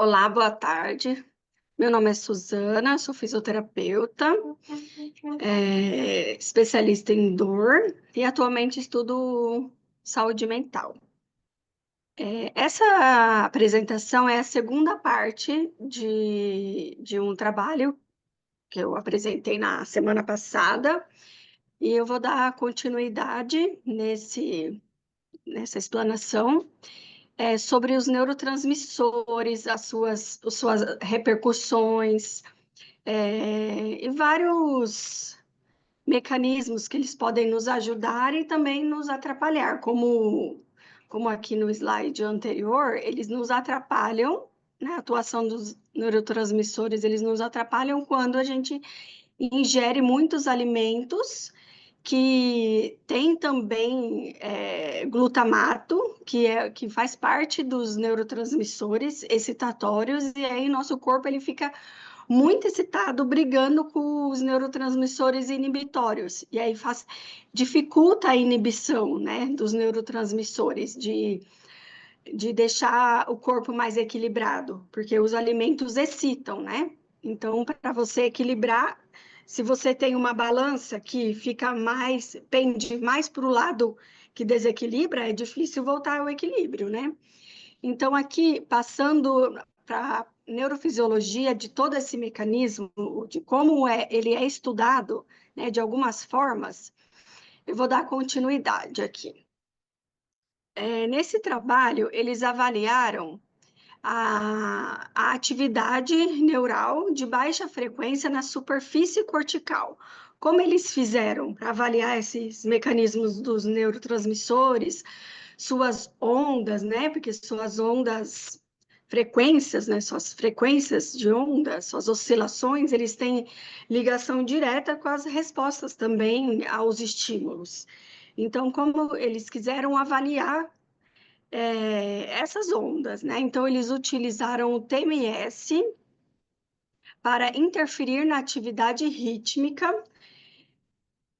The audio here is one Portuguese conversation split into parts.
Olá, boa tarde. Meu nome é Suzana, sou fisioterapeuta, especialista em dor e atualmente estudo saúde mental. Essa apresentação é a segunda parte de um trabalho que eu apresentei na semana passada e eu vou dar continuidade nessa explanação sobre os neurotransmissores, as suas repercussões. E vários mecanismos que eles podem nos ajudar e também nos atrapalhar, como aqui no slide anterior, eles nos atrapalham, né? A atuação dos neurotransmissores, eles nos atrapalham quando a gente ingere muitos alimentos que tem também glutamato, que faz parte dos neurotransmissores excitatórios, e aí nosso corpo ele fica muito excitado, brigando com os neurotransmissores inibitórios, e aí dificulta a inibição, né, dos neurotransmissores, de deixar o corpo mais equilibrado, porque os alimentos excitam, né? Então, para você equilibrar, se você tem uma balança que pende mais para o lado que desequilibra, é difícil voltar ao equilíbrio, né? Então, aqui, passando para a neurofisiologia de todo esse mecanismo, de como ele é estudado, né, de algumas formas, eu vou dar continuidade aqui. Nesse trabalho, eles avaliaram a atividade neural de baixa frequência na superfície cortical. Como eles fizeram para avaliar esses mecanismos dos neurotransmissores, suas ondas, né? Porque suas ondas, frequências, né? Suas frequências de onda, suas oscilações, eles têm ligação direta com as respostas também aos estímulos. Então, como eles quiseram avaliar essas ondas, né? Então, eles utilizaram o TMS para interferir na atividade rítmica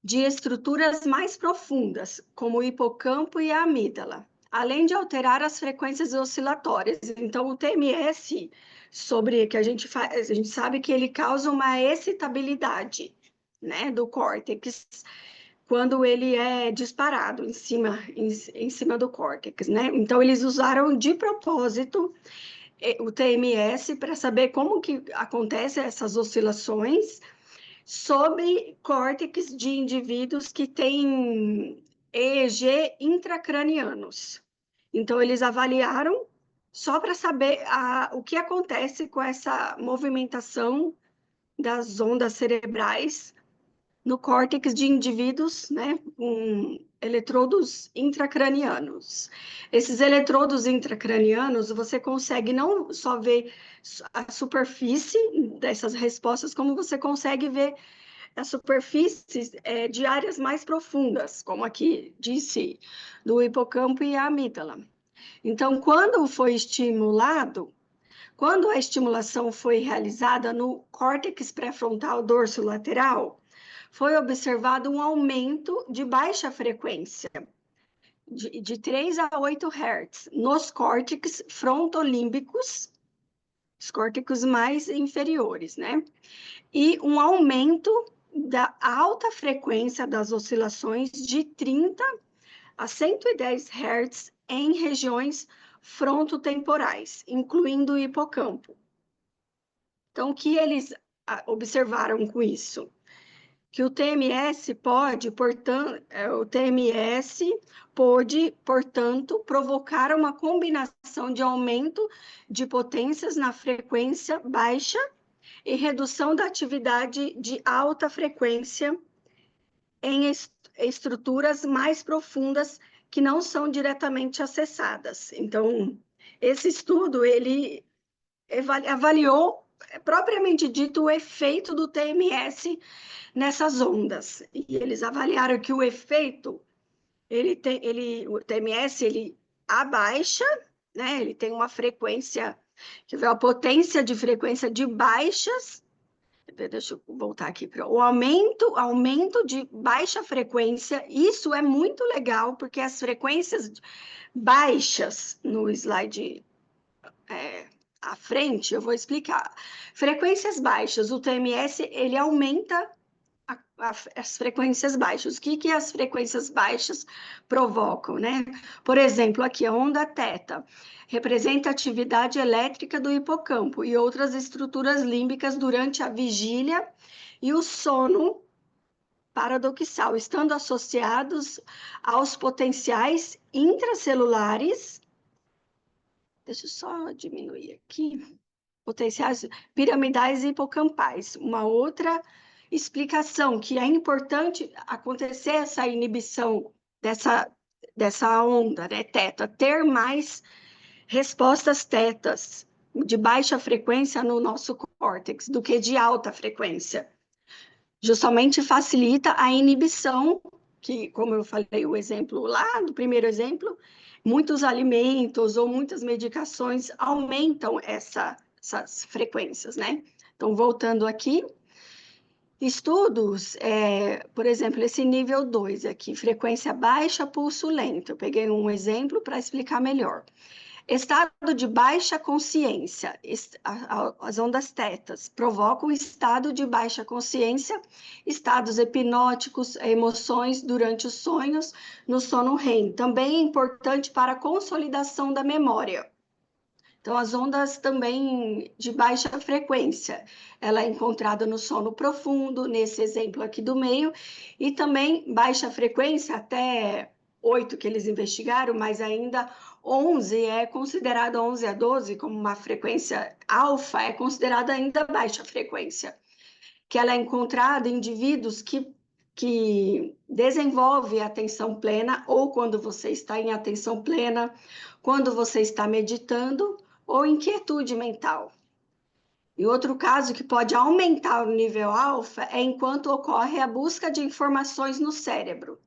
de estruturas mais profundas, como o hipocampo e a amígdala, além de alterar as frequências oscilatórias. Então, o TMS, sobre que a gente sabe que ele causa uma excitabilidade, né, do córtex quando ele é disparado em cima do córtex, né? Então, eles usaram de propósito o TMS para saber como que acontecem essas oscilações sobre córtex de indivíduos que têm EEG intracranianos. Então, eles avaliaram só para saber o que acontece com essa movimentação das ondas cerebrais no córtex de indivíduos, né, com eletrodos intracranianos. Esses eletrodos intracranianos, você consegue não só ver a superfície dessas respostas, como você consegue ver as superfícies de áreas mais profundas, como aqui disse, do hipocampo e a amígdala. Então, quando a estimulação foi realizada no córtex pré-frontal dorsolateral, foi observado um aumento de baixa frequência, de 3 a 8 Hz, nos córtex frontolímbicos, os córtex mais inferiores, né? E um aumento da alta frequência das oscilações de 30 a 110 Hz em regiões frontotemporais, incluindo o hipocampo. Então, o que eles observaram com isso? Que o TMS pode, portanto, provocar uma combinação de aumento de potências na frequência baixa e redução da atividade de alta frequência em estruturas mais profundas que não são diretamente acessadas. Então, esse estudo, ele avaliou, propriamente dito, o efeito do TMS nessas ondas. E eles avaliaram que o efeito, o TMS, ele abaixa, né? Ele tem uma frequência, a potência de frequência de baixas. Deixa eu voltar aqui para o aumento de baixa frequência. Isso é muito legal, porque as frequências baixas no slide à frente, eu vou explicar. Frequências baixas, o TMS, ele aumenta as frequências baixas. O que as frequências baixas provocam, né? Por exemplo, aqui a onda θ representa a atividade elétrica do hipocampo e outras estruturas límbicas durante a vigília e o sono paradoxal, estando associados aos potenciais intracelulares. Deixa eu só diminuir aqui. Potenciais piramidais e hipocampais. Uma outra explicação que é importante acontecer essa inibição dessa onda, né, teta, ter mais respostas tetas de baixa frequência no nosso córtex do que de alta frequência. Justamente facilita a inibição, que, como eu falei, o exemplo lá, do primeiro exemplo, muitos alimentos ou muitas medicações aumentam essas frequências, né? Então, voltando aqui, estudos, por exemplo, esse nível 2 aqui, frequência baixa, pulso lento. Eu peguei um exemplo para explicar melhor. Estado de baixa consciência, as ondas tetas provocam estado de baixa consciência, estados hipnóticos, emoções durante os sonhos, no sono REM. Também é importante para a consolidação da memória. Então, as ondas também de baixa frequência, ela é encontrada no sono profundo, nesse exemplo aqui do meio, e também baixa frequência, até 8 que eles investigaram, mas ainda 11 é considerada 11 a 12 como uma frequência alfa, é considerada ainda baixa frequência, que ela é encontrada em indivíduos que desenvolve a atenção plena, ou quando você está em atenção plena, quando você está meditando, ou inquietude mental. E outro caso que pode aumentar o nível alfa é enquanto ocorre a busca de informações no cérebro.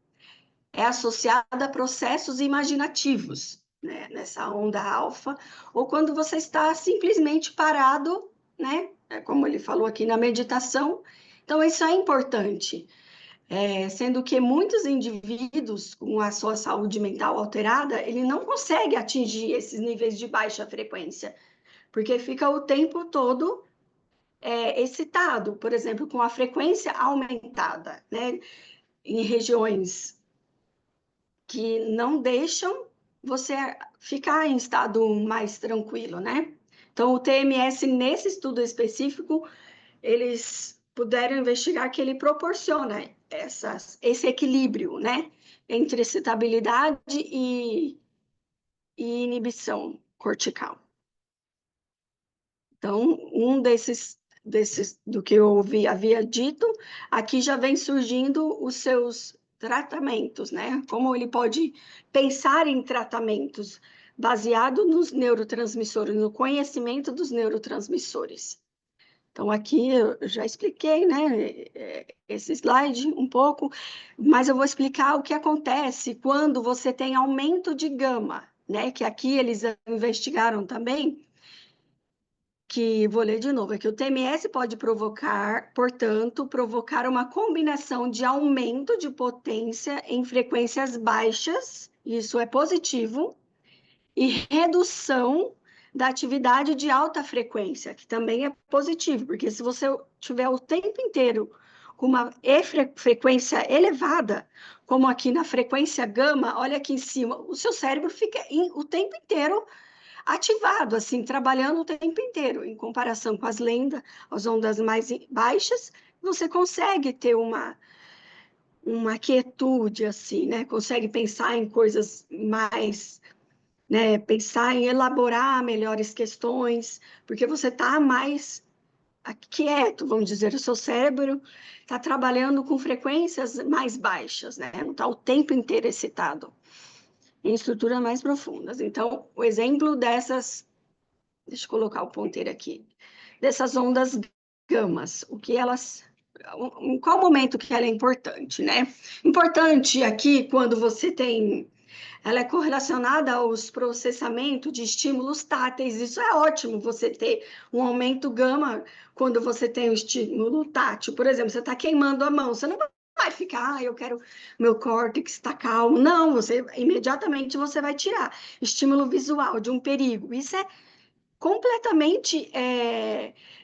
É associada a processos imaginativos, né, nessa onda alfa, ou quando você está simplesmente parado, né, como ele falou aqui na meditação. Então, isso é importante. Sendo que muitos indivíduos com a sua saúde mental alterada, ele não consegue atingir esses níveis de baixa frequência, porque fica o tempo todo excitado, por exemplo, com a frequência aumentada, né, em regiões que não deixam você ficar em estado mais tranquilo, né? Então, o TMS, nesse estudo específico, eles puderam investigar que ele proporciona esse equilíbrio, né, entre excitabilidade e inibição cortical. Então, um desses do que eu havia dito, aqui já vem surgindo os seus tratamentos, né? Como ele pode pensar em tratamentos baseado nos neurotransmissores, no conhecimento dos neurotransmissores. Então, aqui eu já expliquei, né, esse slide um pouco, mas eu vou explicar o que acontece quando você tem aumento de gama, né, que aqui eles investigaram também, que, vou ler de novo, é que o TMS pode provocar, portanto, provocar uma combinação de aumento de potência em frequências baixas, isso é positivo, e redução da atividade de alta frequência, que também é positivo, porque se você tiver o tempo inteiro com uma frequência elevada, como aqui na frequência gama, olha aqui em cima, o seu cérebro fica o tempo inteiro ativado, assim, trabalhando o tempo inteiro, em comparação com as lendas, as ondas mais baixas, você consegue ter uma quietude, assim, né? Consegue pensar em coisas mais, né? Pensar em elaborar melhores questões, porque você está mais quieto, vamos dizer, o seu cérebro está trabalhando com frequências mais baixas, né? Não está o tempo inteiro excitado, em estruturas mais profundas. Então, o exemplo dessas, deixa eu colocar o ponteiro aqui, dessas ondas gamas, o que elas, em qual momento que ela é importante, né? Importante aqui quando você tem, ela é correlacionada aos processamentos de estímulos táteis, isso é ótimo, você ter um aumento gama quando você tem um estímulo tátil, por exemplo, você está queimando a mão, você não vai ficar, eu quero, meu córtex está calmo, não, você, imediatamente você vai tirar. Estímulo visual de um perigo, isso é completamente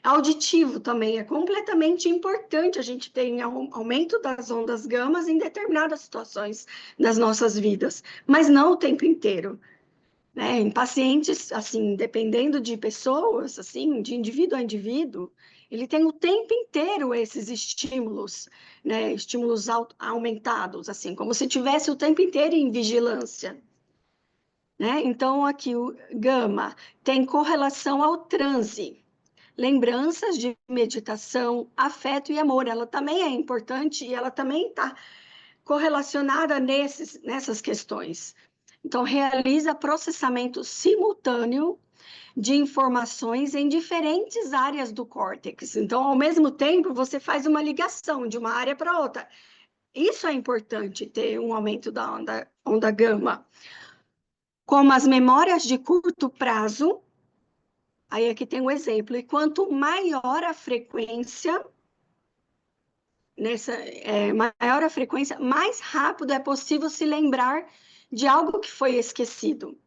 auditivo também. É completamente importante a gente ter aumento das ondas gamas em determinadas situações das nossas vidas, mas não o tempo inteiro. Né? Em pacientes, assim, dependendo de pessoas, assim, de indivíduo a indivíduo, ele tem o tempo inteiro esses estímulos, né? Estímulos aumentados, assim, como se tivesse o tempo inteiro em vigilância. Né? Então, aqui o gama tem correlação ao transe, lembranças de meditação, afeto e amor. Ela também é importante e ela também está correlacionada nessas questões. Então, realiza processamento simultâneo de informações em diferentes áreas do córtex. Então, ao mesmo tempo, você faz uma ligação de uma área para outra. Isso é importante, ter um aumento da onda gama. Como as memórias de curto prazo, aí aqui tem um exemplo, e quanto maior a frequência, maior a frequência, mais rápido é possível se lembrar de algo que foi esquecido.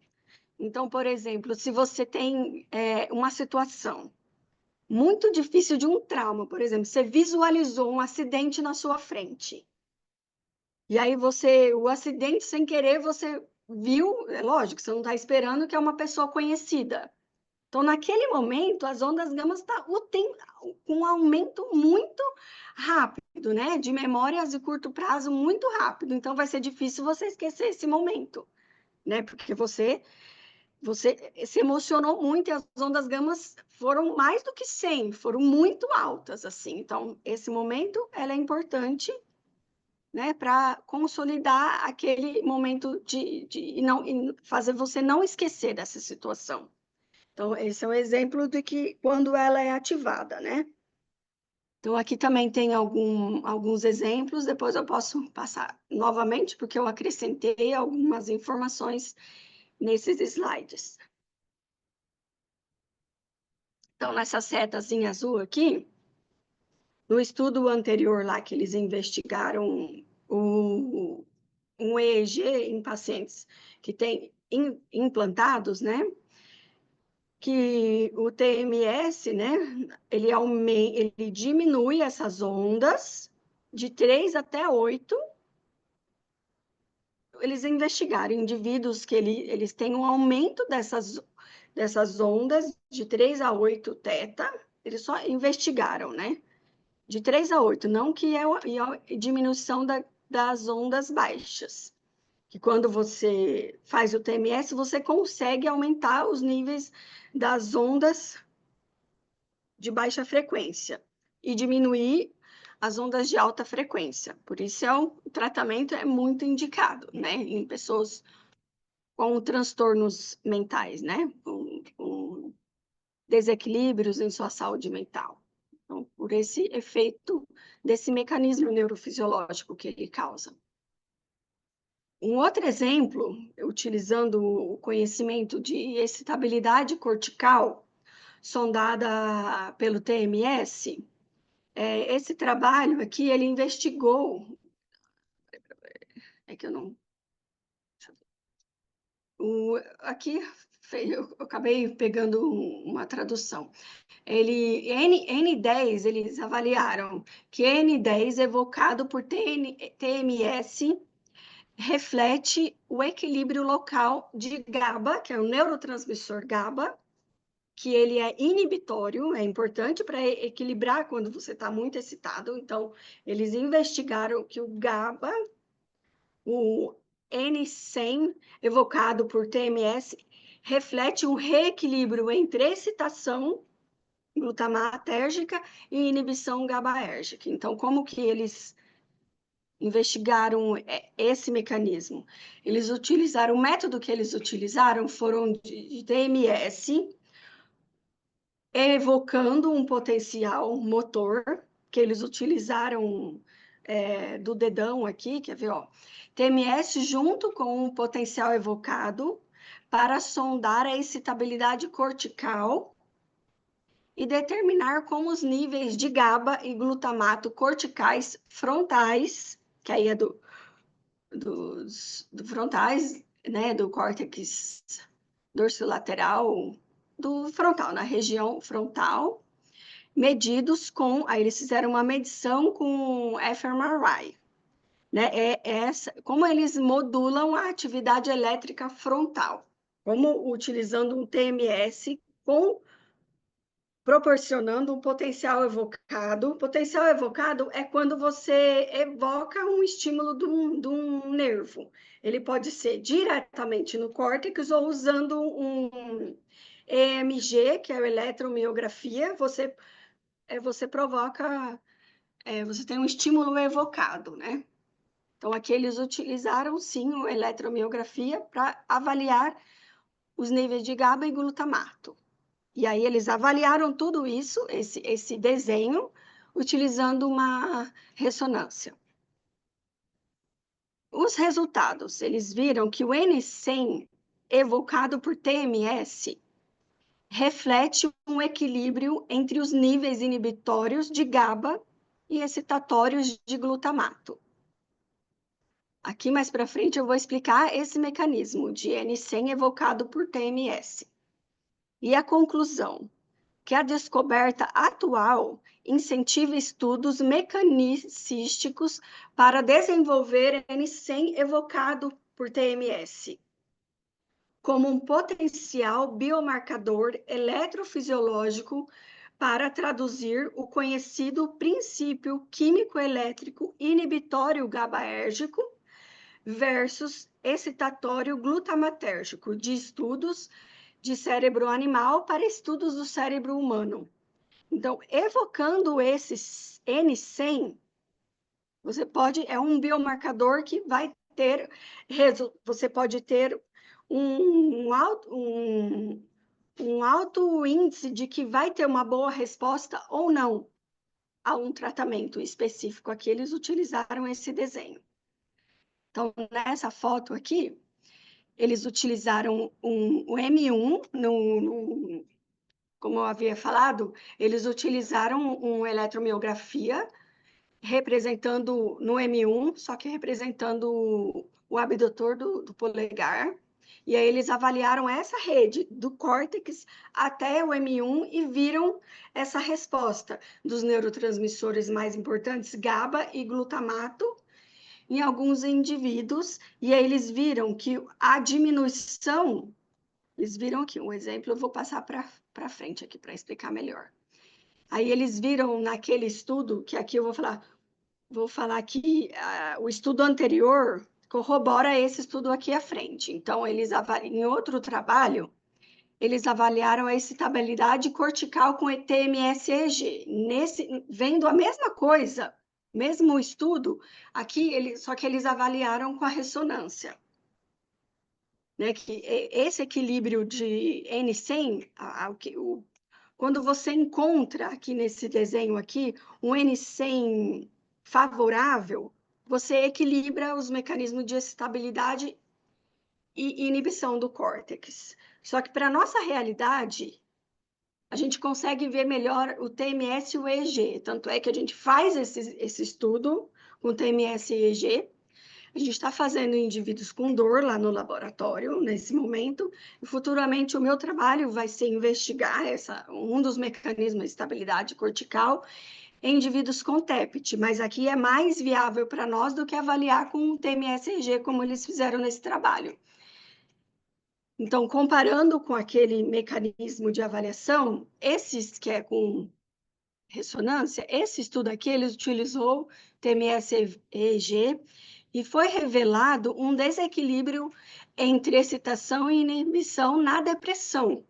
Então, por exemplo, se você tem uma situação muito difícil de um trauma, por exemplo, você visualizou um acidente na sua frente, e aí o acidente sem querer, você viu, é lógico, você não está esperando que é uma pessoa conhecida. Então, naquele momento, as ondas gamas estão com um aumento muito rápido, né? De memórias de curto prazo muito rápido. Então, vai ser difícil você esquecer esse momento, né? Porque você se emocionou muito e as ondas gamas foram mais do que 100, foram muito altas, assim. Então, esse momento, ela é importante, né? Para consolidar aquele momento e fazer você não esquecer dessa situação. Então, esse é um exemplo de que quando ela é ativada, né? Então, aqui também tem alguns exemplos, depois eu posso passar novamente, porque eu acrescentei algumas informações nesses slides. Então, nessa setas em azul aqui, no estudo anterior lá que eles investigaram um EEG em pacientes que têm implantados, né? Que o TMS, né, ele diminui essas ondas de 3 até 8. Eles investigaram indivíduos que eles têm um aumento dessas ondas de 3 a 8 teta, eles só investigaram, né? De 3 a 8, não que é a diminuição das ondas baixas. Que quando você faz o TMS, você consegue aumentar os níveis das ondas de baixa frequência e diminuir as ondas de alta frequência. Por isso, o tratamento é muito indicado, né? Em pessoas com transtornos mentais, né? Com desequilíbrios em sua saúde mental. Então, por esse efeito desse mecanismo neurofisiológico que ele causa. Um outro exemplo, utilizando o conhecimento de excitabilidade cortical, sondada pelo TMS, esse trabalho aqui, ele investigou, é que eu não, aqui eu acabei pegando uma tradução. N10, eles avaliaram que N10 evocado por TMS reflete o equilíbrio local de GABA, que é o neurotransmissor GABA, que ele é inibitório, é importante para equilibrar quando você está muito excitado. Então, eles investigaram que o GABA, o N100, evocado por TMS, reflete um reequilíbrio entre excitação glutamatérgica e inibição GABAérgica. Então, como que eles investigaram esse mecanismo? Eles utilizaram, o método que eles utilizaram foram de TMS, evocando um potencial motor, que eles utilizaram do dedão aqui, quer ver, ó, TMS junto com um potencial evocado para sondar a excitabilidade cortical e determinar como os níveis de GABA e glutamato corticais frontais, que aí é do frontais, né, do córtex dorsolateral, do frontal, na região frontal, medidos com, aí eles fizeram uma medição com fMRI, né? Como eles modulam a atividade elétrica frontal, como utilizando um TMS com proporcionando um potencial evocado. O potencial evocado é quando você evoca um estímulo de um nervo. Ele pode ser diretamente no córtex ou usando um EMG, que é a eletromiografia, você provoca, você tem um estímulo evocado, né? Então, aqui eles utilizaram, sim, a eletromiografia para avaliar os níveis de GABA e glutamato. E aí eles avaliaram tudo isso, esse desenho, utilizando uma ressonância. Os resultados, eles viram que o N100 evocado por TMS reflete um equilíbrio entre os níveis inibitórios de GABA e excitatórios de glutamato. Aqui mais para frente eu vou explicar esse mecanismo de N100 evocado por TMS. E a conclusão, que a descoberta atual incentiva estudos mecanicísticos para desenvolver N100 evocado por TMS, como um potencial biomarcador eletrofisiológico para traduzir o conhecido princípio químico-elétrico inibitório GABAérgico versus excitatório glutamatérgico de estudos de cérebro animal para estudos do cérebro humano. Então, evocando esses N100, é um biomarcador que vai ter, você pode ter um alto índice de que vai ter uma boa resposta ou não a um tratamento específico. Aqui eles utilizaram esse desenho. Então, nessa foto aqui, eles utilizaram o M1 como eu havia falado, eles utilizaram uma eletromiografia representando no M1, só que representando o abdutor do polegar. E aí eles avaliaram essa rede do córtex até o M1 e viram essa resposta dos neurotransmissores mais importantes, GABA e glutamato, em alguns indivíduos. E aí eles viram que a diminuição, eles viram aqui um exemplo, eu vou passar para frente aqui para explicar melhor. Aí eles viram naquele estudo, que aqui eu vou falar que o estudo anterior corrobora esse estudo aqui à frente. Então, em outro trabalho, eles avaliaram a excitabilidade cortical com TMS-EG. Vendo a mesma coisa, mesmo estudo, aqui, só que eles avaliaram com a ressonância. Né, que esse equilíbrio de N100, quando você encontra aqui nesse desenho aqui um N100 favorável, você equilibra os mecanismos de excitabilidade e inibição do córtex. Só que para a nossa realidade, a gente consegue ver melhor o TMS e o EEG. Tanto é que a gente faz esse estudo com TMS e EEG. A gente está fazendo em indivíduos com dor lá no laboratório, nesse momento, e futuramente o meu trabalho vai ser investigar um dos mecanismos de estabilidade cortical em indivíduos com TEPT, mas aqui é mais viável para nós do que avaliar com o TMSG, como eles fizeram nesse trabalho. Então, comparando com aquele mecanismo de avaliação, esses que é com ressonância, esse estudo aqui, ele utilizou TMS-EG e foi revelado um desequilíbrio entre excitação e inibição na depressão.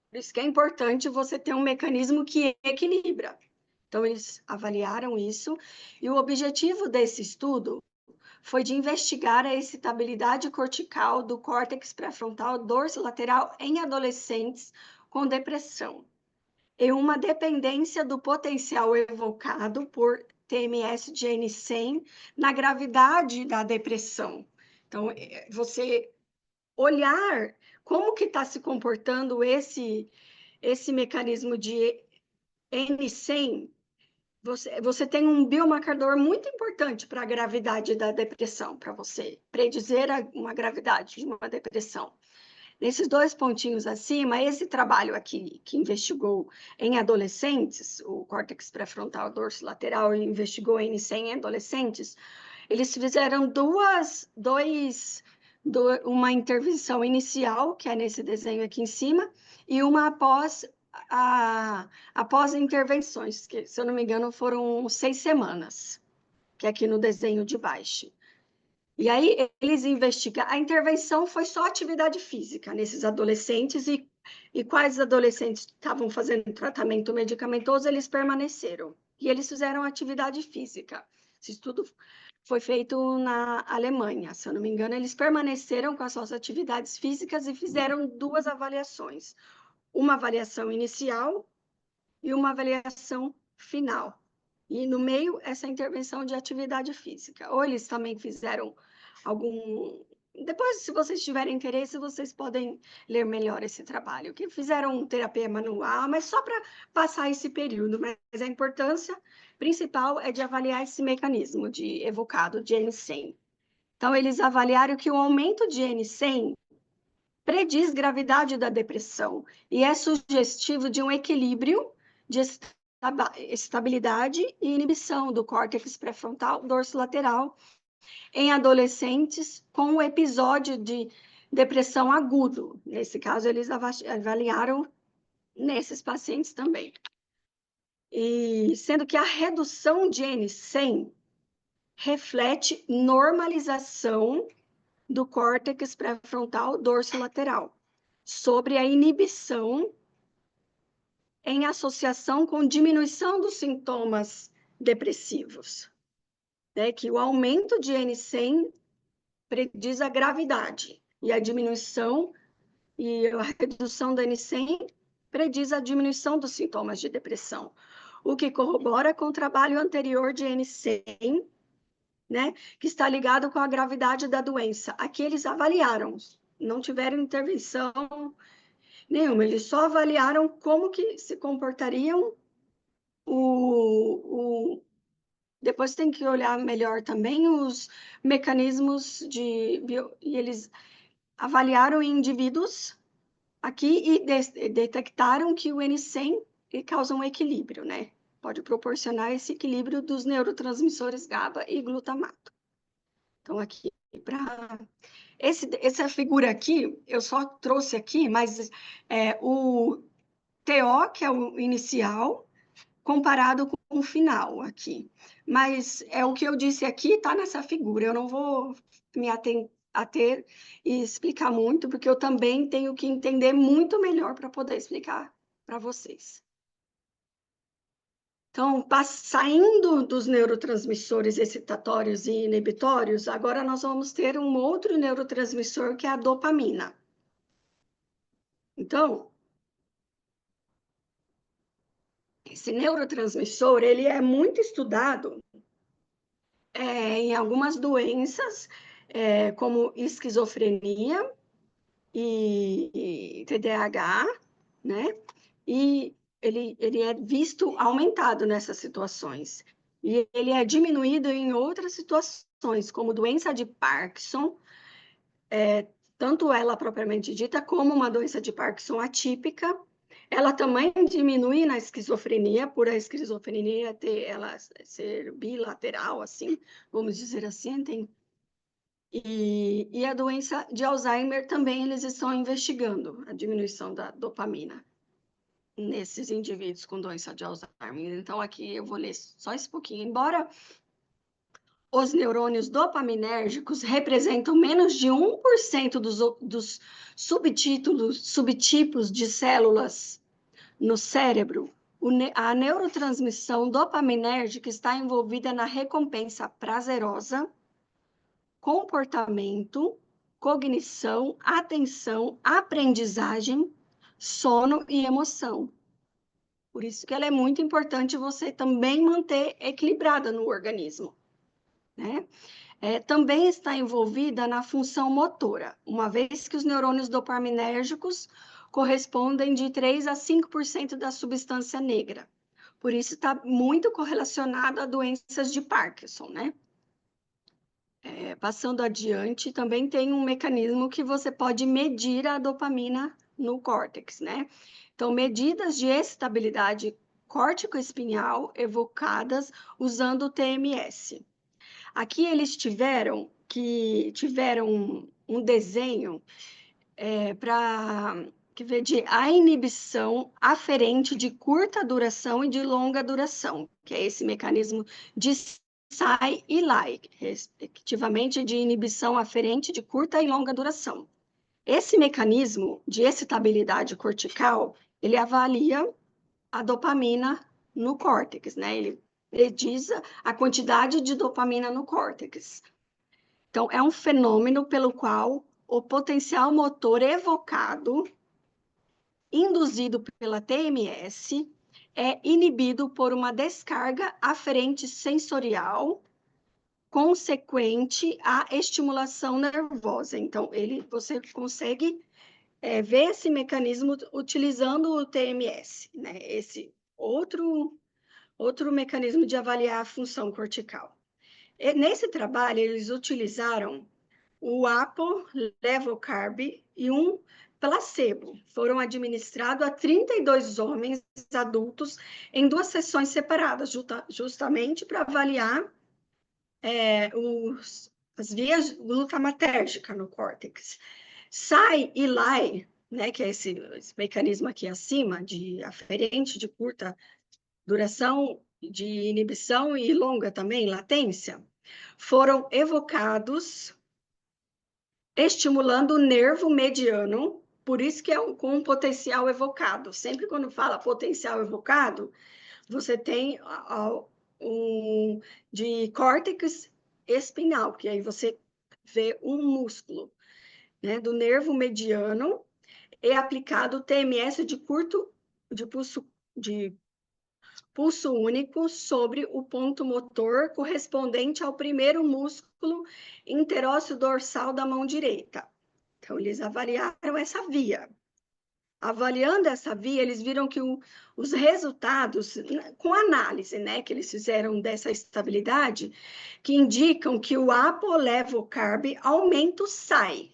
Por isso que é importante você ter um mecanismo que equilibra. Então, eles avaliaram isso, e o objetivo desse estudo foi de investigar a excitabilidade cortical do córtex pré-frontal dorsolateral em adolescentes com depressão e uma dependência do potencial evocado por TMS de N100 na gravidade da depressão. Então, você olhar como que está se comportando esse mecanismo de N100, você tem um biomarcador muito importante para a gravidade da depressão, para você predizer uma gravidade de uma depressão. Nesses 2 pontinhos acima, esse trabalho aqui, que investigou em adolescentes, o córtex pré-frontal dorsolateral investigou N100 em adolescentes, eles fizeram uma intervenção inicial, que é nesse desenho aqui em cima, e uma após intervenções, que, se eu não me engano, foram 6 semanas, que é aqui no desenho de baixo. E aí eles investigaram, a intervenção foi só atividade física nesses adolescentes, e quais adolescentes estavam fazendo tratamento medicamentoso, eles permaneceram. E eles fizeram atividade física. Esse estudo foi feito na Alemanha, se eu não me engano, eles permaneceram com as suas atividades físicas e fizeram 2 avaliações. Uma avaliação inicial e uma avaliação final. E no meio, essa intervenção de atividade física. Ou eles também fizeram algum... Depois, se vocês tiverem interesse, vocês podem ler melhor esse trabalho, que fizeram terapia manual, mas só para passar esse período. Mas a importância principal é de avaliar esse mecanismo de evocado de N100. Então, eles avaliaram que o aumento de N100 prediz gravidade da depressão e é sugestivo de um equilíbrio de estabilidade e inibição do córtex pré-frontal dorsolateral em adolescentes com o episódio de depressão agudo. Nesse caso, eles avaliaram nesses pacientes também. E sendo que a redução de N100 reflete normalização do córtex pré-frontal dorsolateral sobre a inibição em associação com diminuição dos sintomas depressivos, né? Que o aumento de N100 prediz a gravidade e a diminuição e a redução do N100 prediz a diminuição dos sintomas de depressão, o que corrobora com o trabalho anterior de N100, né, que está ligado com a gravidade da doença. Aqui eles avaliaram, não tiveram intervenção nenhuma, eles só avaliaram como que se comportariam depois tem que olhar melhor também os mecanismos e eles avaliaram indivíduos aqui e detectaram que o N100 causa um equilíbrio, né? Pode proporcionar esse equilíbrio dos neurotransmissores GABA e glutamato. Então, aqui, para essa figura aqui, eu só trouxe aqui, mas o TO, que é o inicial, comparado com o final aqui. Mas é o que eu disse aqui, está nessa figura. Eu não vou me ater e explicar muito, porque eu também tenho que entender muito melhor para poder explicar para vocês. Então, saindo dos neurotransmissores excitatórios e inibitórios, agora nós vamos ter um outro neurotransmissor, que é a dopamina. Então, esse neurotransmissor, ele é muito estudado em algumas doenças, como esquizofrenia e TDAH, né? E ele é visto aumentado nessas situações. E ele é diminuído em outras situações, como doença de Parkinson, tanto ela propriamente dita, como uma doença de Parkinson atípica. Ela também diminui na esquizofrenia, por a esquizofrenia ela ser bilateral, assim, vamos dizer assim, e a doença de Alzheimer também eles estão investigando a diminuição da dopamina nesses indivíduos com doença de Alzheimer. Então, aqui eu vou ler só esse pouquinho. Embora os neurônios dopaminérgicos representam menos de 1% dos subtipos de células no cérebro, a neurotransmissão dopaminérgica está envolvida na recompensa prazerosa, comportamento, cognição, atenção, aprendizagem, sono e emoção. Por isso que ela é muito importante você também manter equilibrada no organismo, né? Também está envolvida na função motora, uma vez que os neurônios dopaminérgicos correspondem de 3 a 5% da substância negra. Por isso está muito correlacionado a doenças de Parkinson, né? Passando adiante, também tem um mecanismo que você pode medir a dopamina no córtex, né? Então, medidas de estabilidade córtico-espinhal evocadas usando o TMS. Aqui eles tiveram um desenho para que vê a inibição aferente de curta duração e de longa duração, que é esse mecanismo de SAI e LAI, respectivamente de inibição aferente de curta e longa duração. Esse mecanismo de excitabilidade cortical, ele avalia a dopamina no córtex, né? Ele prediz a quantidade de dopamina no córtex. Então, é um fenômeno pelo qual o potencial motor evocado, induzido pela TMS, é inibido por uma descarga aferente sensorial consequente à estimulação nervosa. Então, você consegue ver esse mecanismo utilizando o TMS, né? Esse outro mecanismo de avaliar a função cortical. Nesse trabalho, eles utilizaram o apo-levocarb e um placebo. Foram administrados a 32 homens adultos em 2 sessões separadas, justamente para avaliar as vias glutamatérgicas no córtex. SAI e LAI, né, que é esse mecanismo aqui acima, de aferente de curta duração, de inibição e longa também, latência, foram evocados estimulando o nervo mediano, por isso que é com um potencial evocado. Sempre quando fala potencial evocado, você tem um de córtex espinhal, que aí você vê um músculo, né, do nervo mediano, é aplicado o TMS de pulso único sobre o ponto motor correspondente ao primeiro músculo interósseo dorsal da mão direita. Então, eles avaliaram essa via. Avaliando essa via, eles viram que os resultados, com análise, né, que eles fizeram dessa estabilidade, que indicam que o apolevocarb aumenta o SAI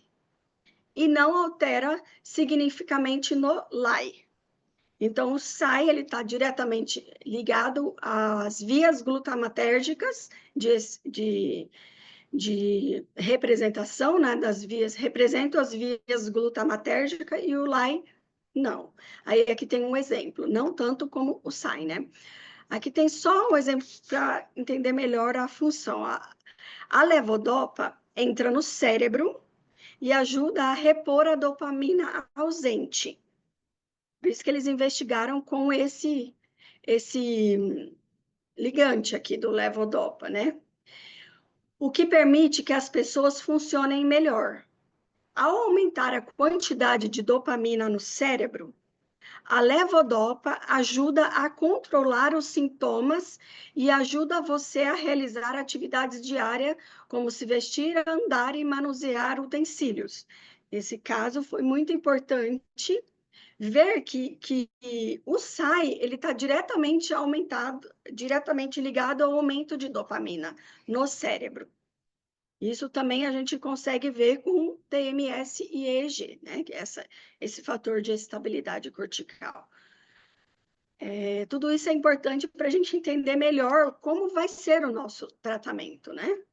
e não altera significativamente no LAI. Então, o SAI está diretamente ligado às vias glutamatérgicas de representação, né, das vias, representam as vias glutamatérgicas e o LAI não. Aí aqui tem um exemplo, não tanto como o SAI, né? Aqui tem só um exemplo para entender melhor a função. A levodopa entra no cérebro e ajuda a repor a dopamina ausente. Por isso que eles investigaram com esse ligante aqui do levodopa, né? O que permite que as pessoas funcionem melhor. Ao aumentar a quantidade de dopamina no cérebro, a levodopa ajuda a controlar os sintomas e ajuda você a realizar atividades diárias, como se vestir, andar e manusear utensílios. Nesse caso, foi muito importante ver que o SAI ele está diretamente ligado ao aumento de dopamina no cérebro. Isso também a gente consegue ver com TMS e EEG, né? Que é esse fator de estabilidade cortical. Tudo isso é importante para a gente entender melhor como vai ser o nosso tratamento, né?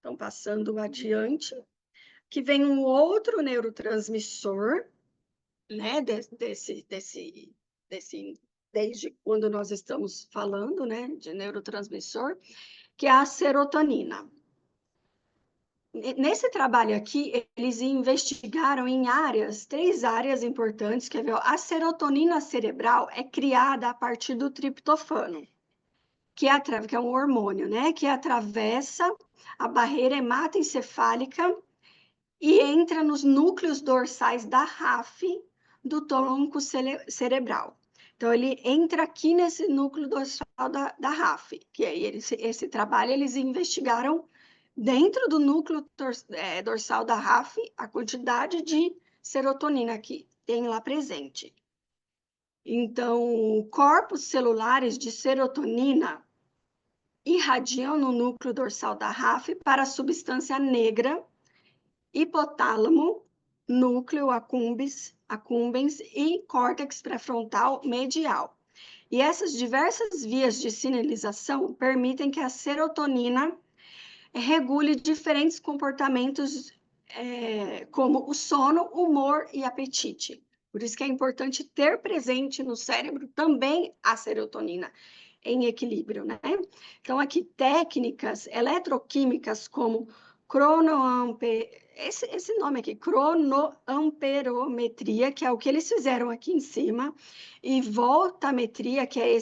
Então, passando adiante, que vem um outro neurotransmissor, né? Desde quando nós estamos falando, né? De neurotransmissor, que é a serotonina. Nesse trabalho aqui, eles investigaram em 3 áreas importantes, que a serotonina cerebral é criada a partir do triptofano, que é um hormônio, né, que atravessa a barreira hematoencefálica e entra nos núcleos dorsais da RAF do tronco cerebral. Então, ele entra aqui nesse núcleo dorsal da RAF, que aí esse trabalho eles investigaram dentro do núcleo dorsal da RAF, a quantidade de serotonina que tem lá presente. Então, corpos celulares de serotonina irradiam no núcleo dorsal da RAF para a substância negra, hipotálamo, núcleo accumbens e córtex pré-frontal medial. E essas diversas vias de sinalização permitem que a serotonina regule diferentes comportamentos, como o sono, humor e apetite. Por isso que é importante ter presente no cérebro também a serotonina em equilíbrio, né? Então, aqui, técnicas eletroquímicas como esse nome aqui, cronoamperometria, que é o que eles fizeram aqui em cima, e voltametria, que é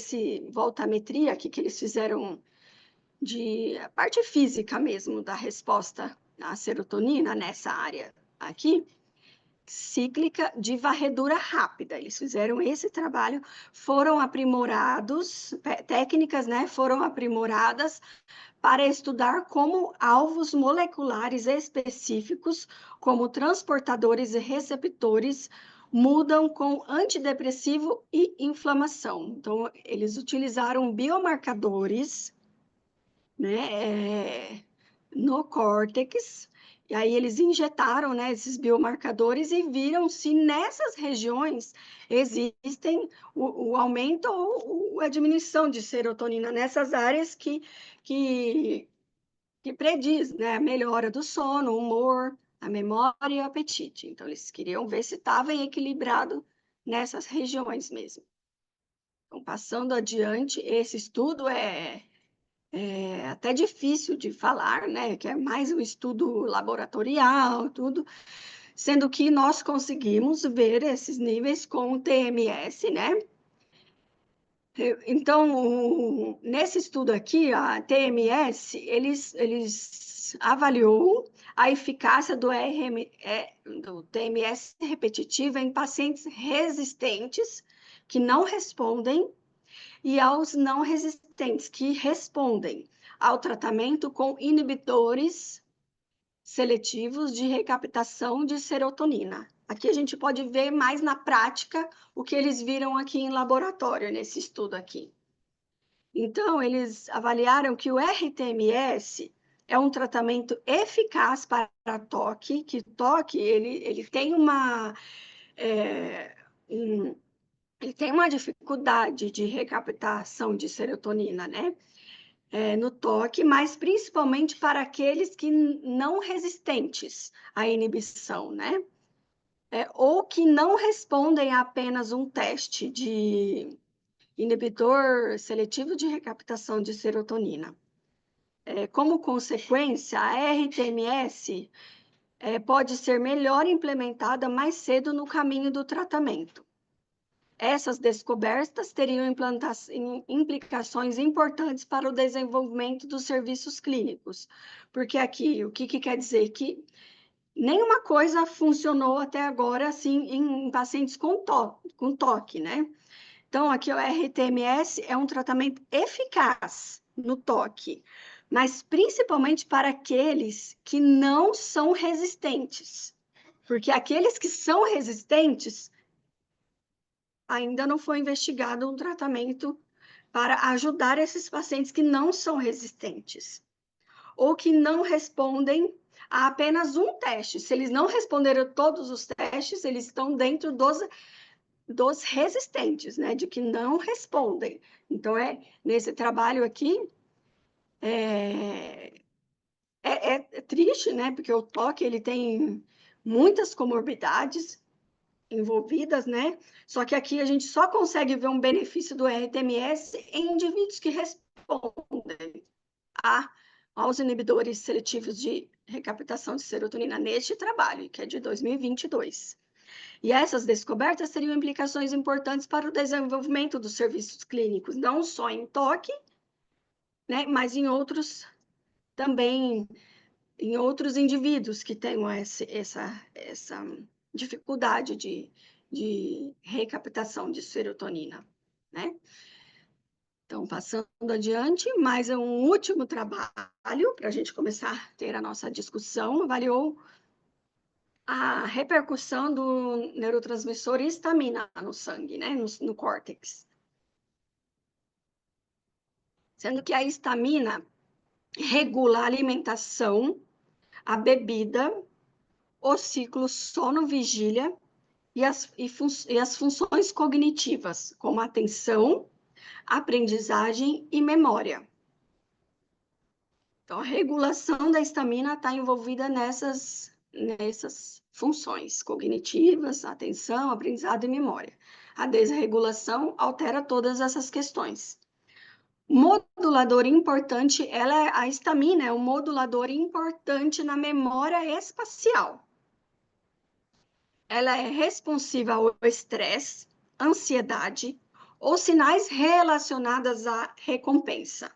voltametria aqui que eles fizeram de a parte física mesmo da resposta à serotonina nessa área aqui, cíclica de varredura rápida. Eles fizeram esse trabalho, foram aprimorados, técnicas, né, foram aprimoradas para estudar como alvos moleculares específicos, como transportadores e receptores, mudam com antidepressivo e inflamação. Então, eles utilizaram biomarcadores, né, no córtex, e aí eles injetaram, né, esses biomarcadores e viram se nessas regiões existem o aumento ou a diminuição de serotonina nessas áreas que, que prediz, né, a melhora do sono, o humor, a memória e o apetite. Então, eles queriam ver se estava equilibrado nessas regiões mesmo. Então, passando adiante, esse estudo é até difícil de falar, né? Que é mais um estudo laboratorial, tudo, sendo que nós conseguimos ver esses níveis com o TMS, né? Então, nesse estudo aqui, a TMS, eles avaliou a eficácia do TMS repetitivo em pacientes resistentes que não respondem e aos não resistentes, que respondem ao tratamento com inibidores seletivos de recaptação de serotonina. Aqui a gente pode ver mais na prática o que eles viram aqui em laboratório, nesse estudo aqui. Então, eles avaliaram que o RTMS é um tratamento eficaz para toque, que toque, ele tem ele tem uma dificuldade de recaptação de serotonina, né? No toque, mas principalmente para aqueles que não resistentes à inibição, né? Ou que não respondem a apenas um teste de inibidor seletivo de recaptação de serotonina. Como consequência, a RTMS pode ser melhor implementada mais cedo no caminho do tratamento. Essas descobertas teriam implicações importantes para o desenvolvimento dos serviços clínicos, porque aqui, o que quer dizer? Que nenhuma coisa funcionou até agora, assim, em pacientes com toque, né? Então, aqui o RTMS é um tratamento eficaz no toque, mas principalmente para aqueles que não são resistentes, porque aqueles que são resistentes ainda não foi investigado um tratamento para ajudar esses pacientes que não são resistentes ou que não respondem a apenas um teste. Se eles não responderam todos os testes, eles estão dentro dos resistentes, né? De que não respondem. Então, nesse trabalho aqui, é triste, né? Porque o toque, ele tem muitas comorbidades envolvidas, né? Só que aqui a gente só consegue ver um benefício do RTMS em indivíduos que respondem aos inibidores seletivos de recaptação de serotonina neste trabalho, que é de 2022. E essas descobertas teriam implicações importantes para o desenvolvimento dos serviços clínicos, não só em toque, né, mas em outros também, em outros indivíduos que tenham essa dificuldade de recaptação de serotonina, né? Então, passando adiante, mais um último trabalho para a gente começar a ter a nossa discussão, avaliou a repercussão do neurotransmissor histamina no sangue, né, no córtex. sendo que a histamina regula a alimentação, a bebida, o ciclo sono-vigília e as funções cognitivas, como atenção, aprendizagem e memória. Então, a regulação da histamina está envolvida nessas funções cognitivas, atenção, aprendizado e memória. A desregulação altera todas essas questões. Modulador importante, a histamina é um modulador importante na memória espacial. Ela é responsiva ao estresse, ansiedade ou sinais relacionados à recompensa.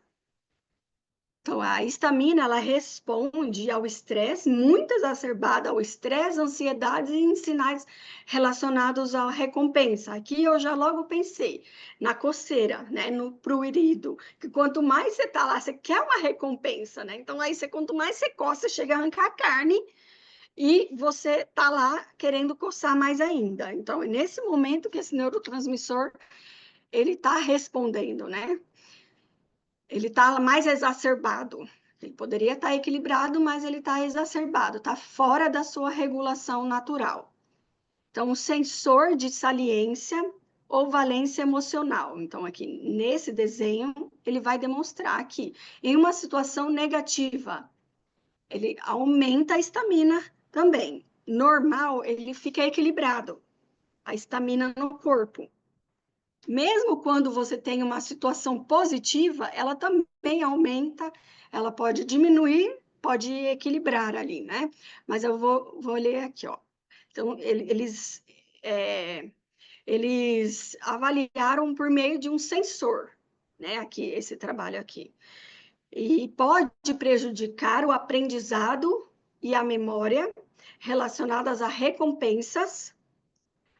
Então, a histamina, ela responde ao estresse, muito exacerbado ao estresse, ansiedade e sinais relacionados à recompensa. Aqui eu já logo pensei na coceira, né, no prurido, que quanto mais você tá lá, você quer uma recompensa, né? Então, aí, quanto mais você coça, chega a arrancar a carne e você tá lá querendo coçar mais ainda. Então, é nesse momento que esse neurotransmissor, ele tá respondendo, né? Ele está mais exacerbado. Ele poderia estar equilibrado, mas ele está exacerbado, está fora da sua regulação natural. Então, o sensor de saliência ou valência emocional. Então, aqui nesse desenho, ele vai demonstrar que em uma situação negativa, ele aumenta a estamina também. Normal, ele fica equilibrado, a estamina no corpo. Mesmo quando você tem uma situação positiva, ela também aumenta, ela pode diminuir, pode equilibrar ali, né? Mas eu vou ler aqui, ó. Então, eles avaliaram por meio de um sensor, né? Aqui, esse trabalho aqui. E pode prejudicar o aprendizado e a memória relacionadas a recompensas,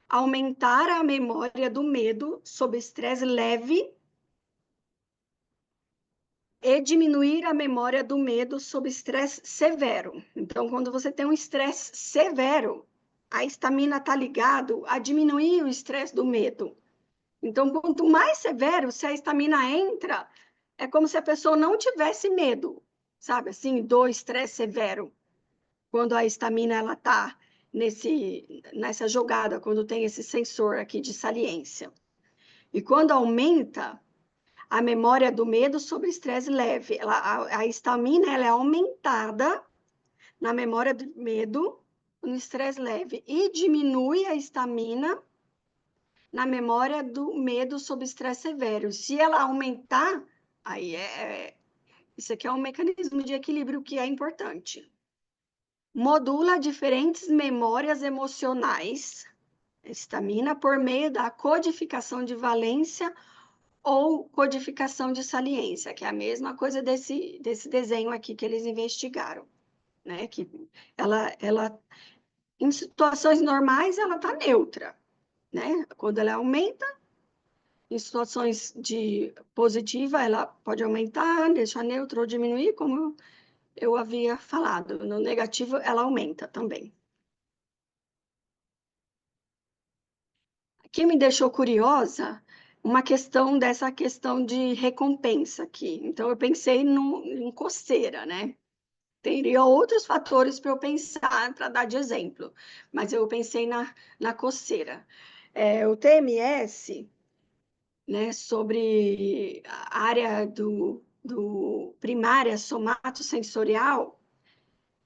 aumentar a memória do medo sob estresse leve e diminuir a memória do medo sob estresse severo. Então, quando você tem um estresse severo, a estamina está ligado a diminuir o estresse do medo. Então, quanto mais severo, se a estamina entra, é como se a pessoa não tivesse medo, sabe? Assim, do estresse severo. Quando a estamina ela está nessa jogada, quando tem esse sensor aqui de saliência. E quando aumenta a memória do medo sobre estresse leve, a estamina ela é aumentada na memória do medo no estresse leve e diminui a estamina na memória do medo sob estresse severo. Se ela aumentar, aí isso aqui é um mecanismo de equilíbrio que é importante. Modula diferentes memórias emocionais, estamina, por meio da codificação de valência ou codificação de saliência, que é a mesma coisa desse desenho aqui que eles investigaram, né? Que ela em situações normais, ela está neutra, né? Quando ela aumenta, em situações de positiva, ela pode aumentar, deixar neutra ou diminuir, como eu havia falado. No negativo, ela aumenta também. Que me deixou curiosa uma questão dessa questão de recompensa aqui. Então, eu pensei em coceira, né? Teria outros fatores para eu pensar, para dar de exemplo, mas eu pensei na coceira. O TMS, né, sobre a área do primária somatosensorial,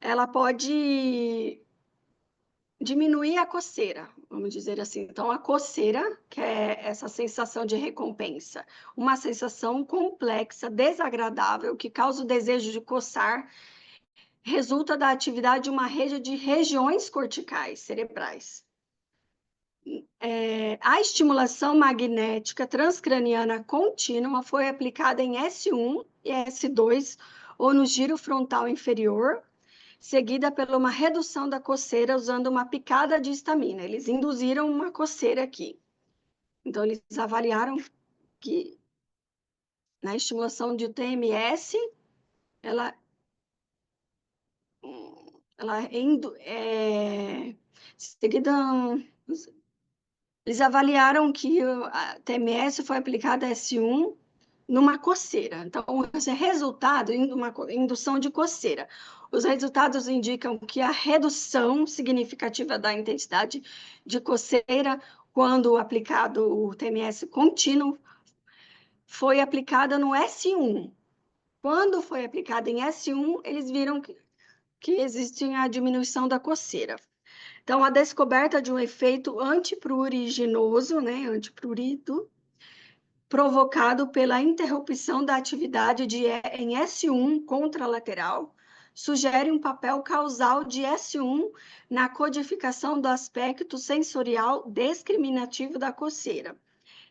ela pode diminuir a coceira, vamos dizer assim. Então, a coceira, que é essa sensação de recompensa, uma sensação complexa, desagradável, que causa o desejo de coçar, resulta da atividade de uma rede de regiões corticais cerebrais. A estimulação magnética transcraniana contínua foi aplicada em S1 e S2, ou no giro frontal inferior, seguida por uma redução da coceira usando uma picada de histamina. Eles induziram uma coceira aqui. Então, eles avaliaram que na estimulação de TMS, ela seguida, eles avaliaram que a TMS foi aplicada a S1 numa coceira. Então, esse resultado, uma indução de coceira. Os resultados indicam que a redução significativa da intensidade de coceira, quando aplicado o TMS contínuo, foi aplicada no S1. Quando foi aplicada em S1, eles viram que existe a diminuição da coceira. Então, a descoberta de um efeito antipruriginoso, né, antiprurido, provocado pela interrupção da atividade em S1 contralateral, sugere um papel causal de S1 na codificação do aspecto sensorial discriminativo da coceira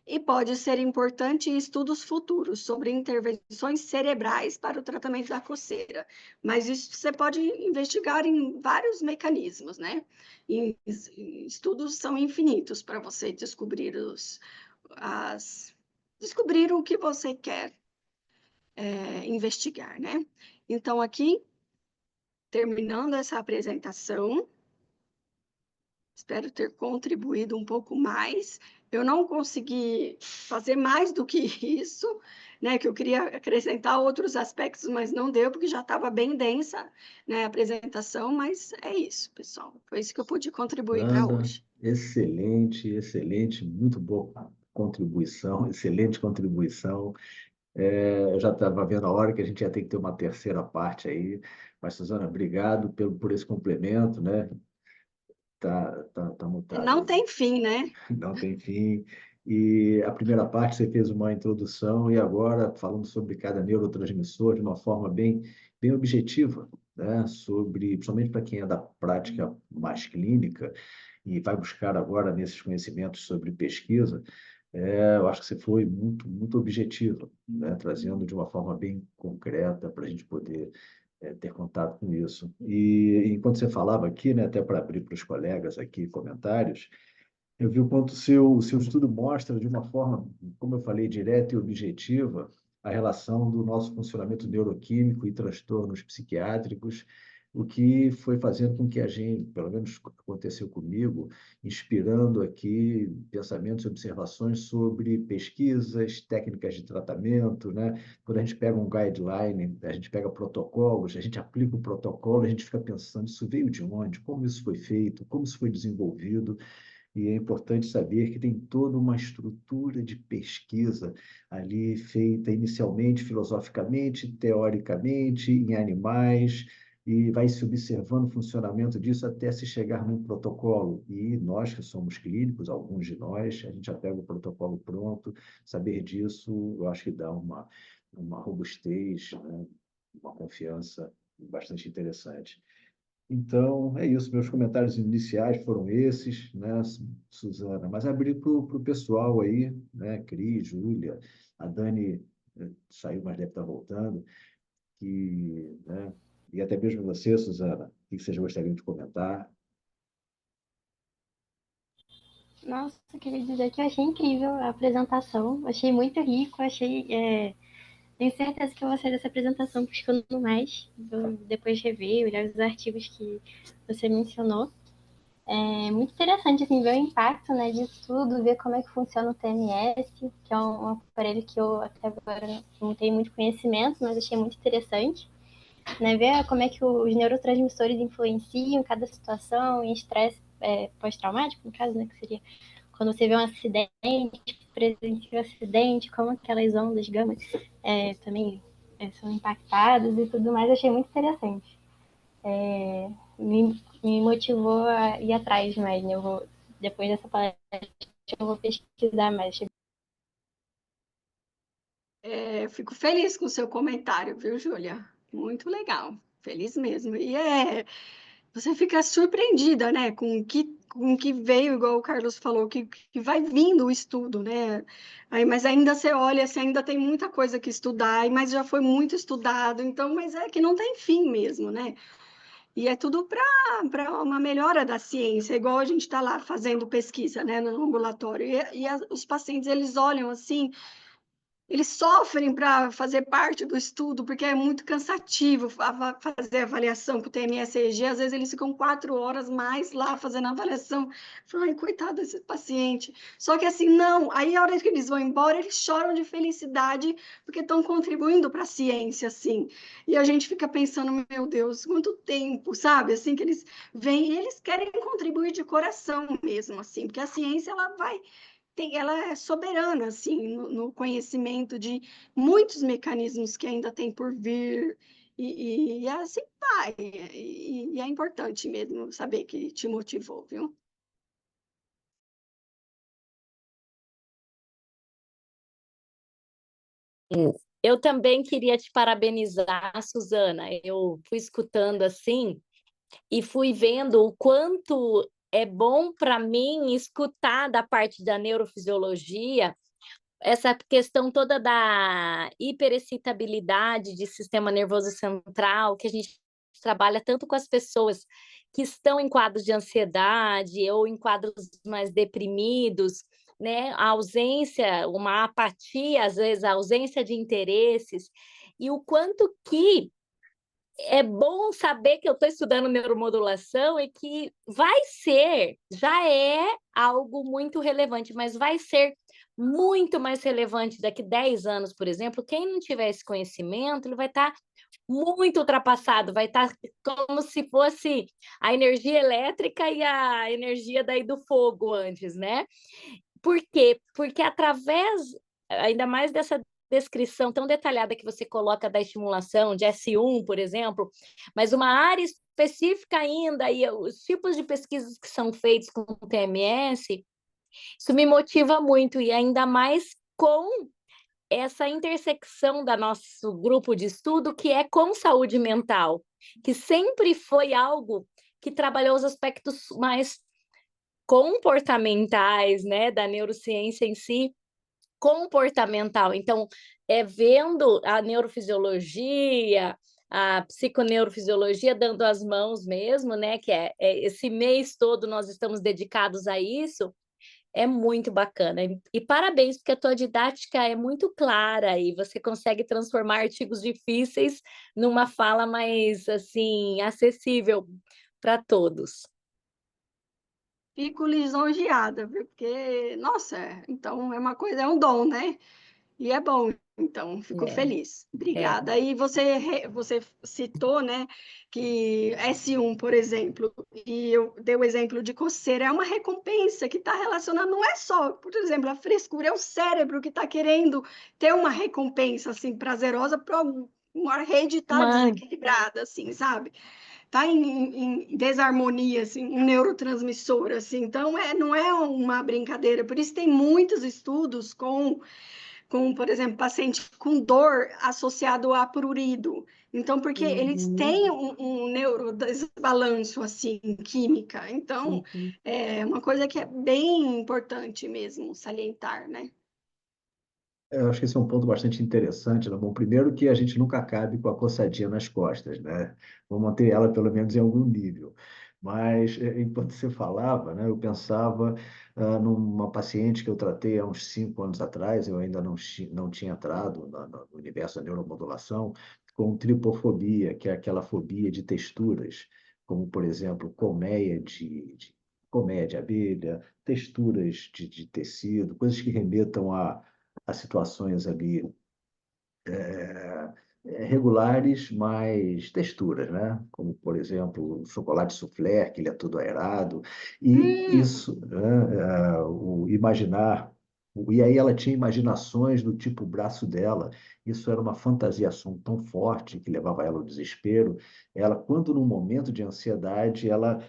e pode ser importante em estudos futuros sobre intervenções cerebrais para o tratamento da coceira. Mas isso você pode investigar em vários mecanismos, né? E estudos são infinitos para você descobrir descobrir o que você quer investigar, né? Então, aqui, terminando essa apresentação, espero ter contribuído um pouco mais. Eu não consegui fazer mais do que isso, né? Que eu queria acrescentar outros aspectos, mas não deu, porque já estava bem densa, né, a apresentação, mas é isso, pessoal. Foi isso que eu pude contribuir para Sandra, hoje. excelente, excelente, muito boa contribuição, excelente contribuição. Eu já estava vendo a hora que a gente ia ter que ter uma terceira parte aí, mas, Suzana, obrigado por esse complemento, né? Tá mutado Não aí, tem fim, né? não tem fim. E a primeira parte você fez uma introdução e agora falando sobre cada neurotransmissor de uma forma bem objetiva, né? Sobre, principalmente para quem é da prática mais clínica e vai buscar agora nesses conhecimentos sobre pesquisa, eu acho que você foi muito objetivo, né? Trazendo de uma forma bem concreta para a gente poder ter contato com isso. E enquanto você falava aqui, né, até para abrir para os colegas aqui comentários, eu vi o quanto o seu estudo mostra de uma forma, como eu falei, direta e objetiva, a relação do nosso funcionamento neuroquímico e transtornos psiquiátricos, o que foi fazendo com que a gente, pelo menos aconteceu comigo, inspirando aqui pensamentos e observações sobre pesquisas, técnicas de tratamento, né? Quando a gente pega um guideline, a gente pega protocolos, a gente aplica o protocolo, a gente fica pensando, isso veio de onde? Como isso foi feito? Como isso foi desenvolvido? E é importante saber que tem toda uma estrutura de pesquisa ali feita inicialmente filosoficamente, teoricamente, em animais, e vai se observando o funcionamento disso até se chegar num protocolo. E nós que somos clínicos, alguns de nós, a gente já pega o protocolo pronto, saber disso, eu acho que dá uma robustez, né? Uma confiança bastante interessante. Então, é isso. Meus comentários iniciais foram esses, né, Suzana? Mas abri para o pessoal aí, né, Cris, Júlia, a Dani saiu, mas deve estar voltando, né, e até mesmo você, Suzana, o que vocês gostariam de comentar? Nossa, eu queria dizer que eu achei incrível a apresentação, achei muito rico, tenho certeza que eu vou sair dessa apresentação buscando mais, vou depois rever, olhar os artigos que você mencionou. É muito interessante assim, ver o impacto, né, disso tudo, ver como é que funciona o TMS, que é um aparelho que eu até agora não tenho muito conhecimento, mas achei muito interessante. Né, ver como é que os neurotransmissores influenciam cada situação em estresse pós-traumático, no caso, né, que seria quando você vê um acidente, presencia um acidente, como aquelas ondas gama também são impactadas e tudo mais, achei muito interessante. Me motivou a ir atrás mais, né? Depois dessa palestra, eu vou pesquisar mais. Fico feliz com o seu comentário, viu, Júlia? Muito legal, feliz mesmo. Você fica surpreendida, né, com que veio, igual o Carlos falou, que vai vindo o estudo, né? Aí, mas ainda você olha, você ainda tem muita coisa que estudar, mas já foi muito estudado, então, mas é que não tem fim mesmo, né? E é tudo para uma melhora da ciência, igual a gente está lá fazendo pesquisa, né, no ambulatório. Os pacientes, eles olham assim, eles sofrem para fazer parte do estudo, porque é muito cansativo fazer a avaliação com o TMS-EEG. Às vezes eles ficam 4 horas mais lá fazendo a avaliação. Falo, ai, coitado desse paciente. Só que assim, não. Aí, a hora que eles vão embora, eles choram de felicidade, porque estão contribuindo para a ciência, assim. E a gente fica pensando, meu Deus, quanto tempo, sabe? Assim, que eles vêm e eles querem contribuir de coração mesmo, assim, porque a ciência, ela é soberana, assim, no conhecimento de muitos mecanismos que ainda tem por vir, e assim vai. E é importante mesmo saber que te motivou, viu? Eu também queria te parabenizar, Suzana. Eu fui escutando assim e fui vendo o quanto é bom para mim escutar da parte da neurofisiologia essa questão toda da hiperexcitabilidade de sistema nervoso central, que a gente trabalha tanto com as pessoas que estão em quadros de ansiedade ou em quadros mais deprimidos, né? A ausência, uma apatia, às vezes, a ausência de interesses, e o quanto que é bom saber que eu estou estudando neuromodulação e que vai ser, já é algo muito relevante, mas vai ser muito mais relevante daqui 10 anos, por exemplo. Quem não tiver esse conhecimento, ele vai estar muito ultrapassado, vai estar como se fosse a energia elétrica e a energia daí do fogo antes, né? Por quê? Porque através, ainda mais dessa descrição tão detalhada que você coloca da estimulação de S1, por exemplo, mas uma área específica ainda, e os tipos de pesquisas que são feitos com o TMS, isso me motiva muito, e ainda mais com essa intersecção da nosso grupo de estudo, que é com saúde mental, que sempre foi algo que trabalhou os aspectos mais comportamentais, né, da neurociência em si, comportamental. Então, vendo a neurofisiologia, a psiconeurofisiologia dando as mãos mesmo, né, que esse mês todo nós estamos dedicados a isso, é muito bacana. E parabéns, porque a tua didática é muito clara e você consegue transformar artigos difíceis numa fala mais, assim, acessível para todos. Fico lisonjeada, viu? Porque, nossa, então é uma coisa, é um dom, né? E é bom, então, fico É, feliz. é. Obrigada. E você citou, né, que S1, por exemplo, e eu dei o exemplo de coceira, é uma recompensa que está relacionada, não é só, por exemplo, a frescura, é o cérebro que está querendo ter uma recompensa, assim, prazerosa para uma rede estar Uma, desequilibrada, assim, sabe? Tá em desarmonia, assim, um neurotransmissor, assim, então não é uma brincadeira, por isso tem muitos estudos com, por exemplo, paciente com dor associado a prurido. Então, porque eles uhum, têm um neurodesbalanço, assim, química. Então, uhum. é uma coisa que é bem importante mesmo salientar, né? Eu acho que esse é um ponto bastante interessante, né? Bom, primeiro que a gente nunca acabe com a coçadinha nas costas, né? Vamos manter ela pelo menos em algum nível. Mas, enquanto você falava, né, eu pensava numa paciente que eu tratei há uns 5 anos atrás, eu ainda não tinha entrado no universo da neuromodulação, com tripofobia, que é aquela fobia de texturas, como, por exemplo, colmeia de abelha, texturas de tecido, coisas que remetam a situações ali regulares, mas texturas, né? Como, por exemplo, o chocolate soufflé, que ele é todo aerado, e Hum, isso, né, o imaginar. E aí ela tinha imaginações do tipo o braço dela, isso era uma fantasiação tão forte que levava ela ao desespero. Ela, quando num momento de ansiedade, ela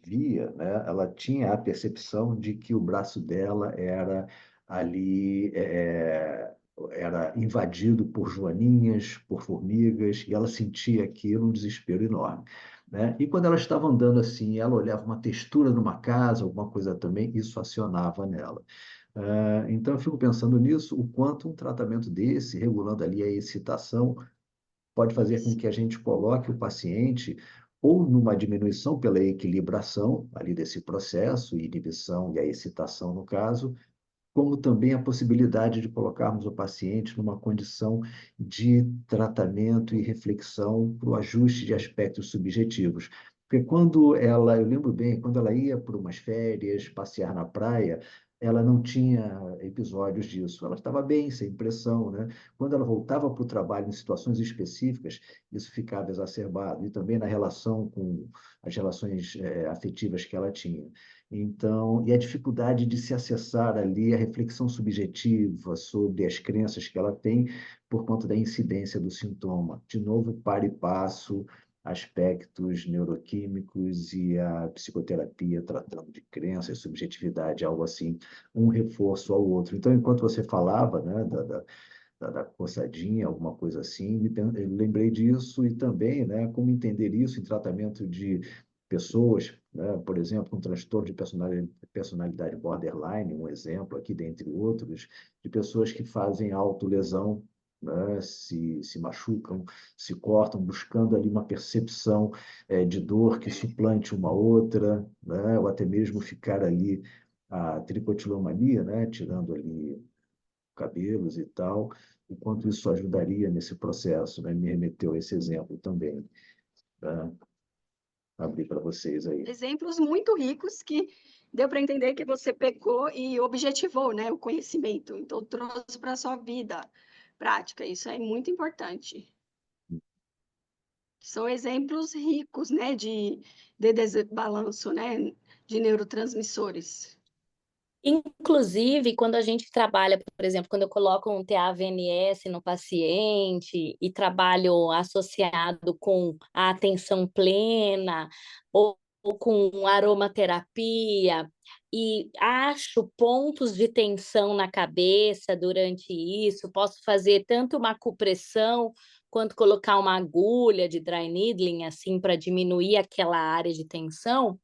via, né? Ela tinha a percepção de que o braço dela era ali era invadido por joaninhas, por formigas, e ela sentia aquilo um desespero enorme. Né? E quando ela estava andando assim, ela olhava uma textura numa casa, alguma coisa também, isso acionava nela. Então, eu fico pensando nisso, o quanto um tratamento desse, regulando ali a excitação, pode fazer com que a gente coloque o paciente ou numa diminuição pela equilibração ali desse processo, inibição e a excitação no caso, como também a possibilidade de colocarmos o paciente numa condição de tratamento e reflexão para o ajuste de aspectos subjetivos. Porque eu lembro bem, quando ela ia por umas férias, passear na praia, ela não tinha episódios disso. Ela estava bem, sem pressão, né? Quando ela voltava para o trabalho em situações específicas, isso ficava exacerbado. E também na relação com as relações afetivas que ela tinha. Então, e a dificuldade de se acessar ali a reflexão subjetiva sobre as crenças que ela tem por conta da incidência do sintoma. De novo, para e passo, aspectos neuroquímicos e a psicoterapia tratando de crenças, subjetividade, algo assim, um reforço ao outro. Então, enquanto você falava, né, da coçadinha, alguma coisa assim, eu lembrei disso e também, né, como entender isso em tratamento de pessoas, né, por exemplo, com transtorno de personalidade borderline, um exemplo aqui, dentre outros, de pessoas que fazem autolesão, né, se machucam, se cortam, buscando ali uma percepção de dor que suplante uma outra, né, ou até mesmo ficar ali a tricotilomania, né, tirando ali cabelos e tal, o quanto isso ajudaria nesse processo, né? Me remeteu a esse exemplo também, tá? Abrir para vocês aí. Exemplos muito ricos que deu para entender que você pegou e objetivou, né, o conhecimento, então trouxe para a sua vida prática. Isso é muito importante. São exemplos ricos, né, de desbalanço, né, de neurotransmissores. Inclusive, quando a gente trabalha, por exemplo, quando eu coloco um TAVNS no paciente e trabalho associado com a atenção plena ou com aromaterapia e acho pontos de tensão na cabeça durante isso, posso fazer tanto uma acupressão quanto colocar uma agulha de dry needling, assim, para diminuir aquela área de tensão.